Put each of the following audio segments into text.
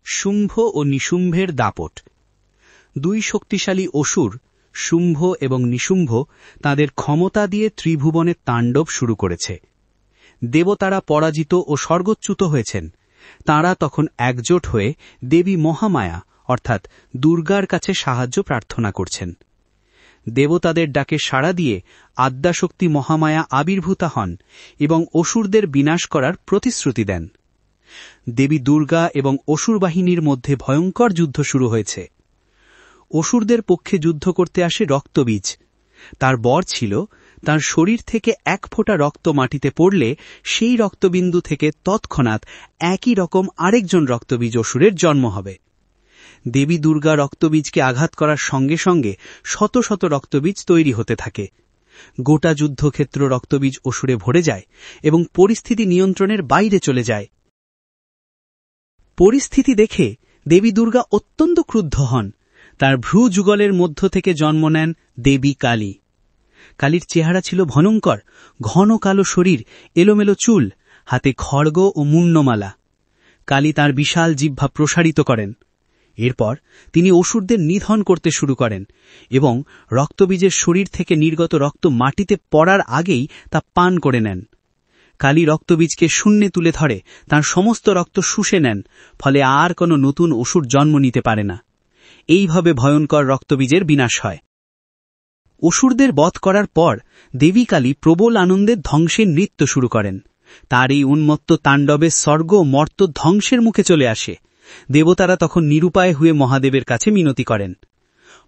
শুম্ভ ও নিশুম্ভের দাপট। দুই শক্তিশালী অসুর শুম্ভ এবং নিশুম্ভ তাদের ক্ষমতা দিয়ে ত্রিভুবনে তাণ্ডব শুরু করেছে। দেবতারা পরাজিত ও স্বর্গচ্যুত হয়েছেন। তাঁরা তখন একজোট হয়ে দেবী মহামায়া অর্থাৎ দুর্গার কাছে সাহায্য প্রার্থনা করছেন। দেবতাদের ডাকে সাড়া দিয়ে আদ্যাশক্তি মহামায়া আবির্ভূতা হন এবং অসুরদের বিনাশ করার প্রতিশ্রুতি দেন। দেবী দুর্গা এবং অসুর বাহিনীর মধ্যে ভয়ঙ্কর যুদ্ধ শুরু হয়েছে। অসুরদের পক্ষে যুদ্ধ করতে আসে রক্তবীজ। তার বর ছিল তার শরীর থেকে এক ফোঁটা রক্ত মাটিতে পড়লে সেই রক্তবিন্দু থেকে তৎক্ষণাৎ একই রকম আরেকজন রক্তবীজ অসুরের জন্ম হবে। দেবী দুর্গা রক্তবীজকে আঘাত করার সঙ্গে সঙ্গে শত শত রক্তবীজ তৈরি হতে থাকে। গোটা যুদ্ধক্ষেত্র রক্তবীজ অসুরে ভরে যায় এবং পরিস্থিতি নিয়ন্ত্রণের বাইরে চলে যায়। পরিস্থিতি দেখে দেবী দুর্গা অত্যন্ত ক্রুদ্ধ হন। তার ভ্রু যুগলের মধ্য থেকে জন্ম নেন দেবী কালী। কালীর চেহারা ছিল ভয়ঙ্কর, ঘন কালো শরীর, এলোমেলো চুল, হাতে খড়গ ও মুন্ডমালা। কালী তার বিশাল জিহ্বা প্রসারিত করেন। এরপর তিনি অসুরদের নিধন করতে শুরু করেন এবং রক্তবীজের শরীর থেকে নির্গত রক্ত মাটিতে পড়ার আগেই তা পান করে নেন। কালী রক্তবীজকে শূন্যে তুলে ধরে তার সমস্ত রক্ত শুষে নেন, ফলে আর কোনো নতুন অসুর জন্ম নিতে পারে না। এইভাবে ভয়ঙ্কর রক্তবীজের বিনাশ হয়। অসুরদের বধ করার পর দেবী কালী প্রবল আনন্দে ধ্বংসের নৃত্য শুরু করেন। তার এই উন্মত্ত তাণ্ডবে স্বর্গ ও মর্ত্য ধ্বংসের মুখে চলে আসে। দেবতারা তখন নিরুপায় হয়ে মহাদেবের কাছে মিনতি করেন।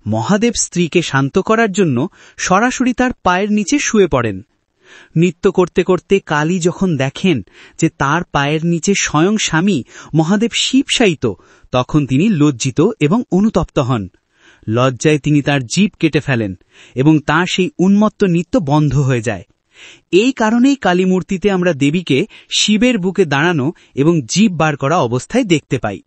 মহাদেব স্ত্রীকে শান্ত করার জন্য সরাসরি তার পায়ের নিচে শুয়ে পড়েন। নৃত্য করতে করতে কালী যখন দেখেন যে তার পায়ের নিচে স্বয়ং স্বামী মহাদেব শিব শায়িত, তখন তিনি লজ্জিত এবং অনুতপ্ত হন। লজ্জায় তিনি তার জিভ কেটে ফেলেন এবং তার সেই উন্মত্ত নৃত্য বন্ধ হয়ে যায়। এই কারণেই কালী মূর্তিতে আমরা দেবীকে শিবের বুকে দাঁড়ানো এবং জিভ বার করা অবস্থায় দেখতে পাই।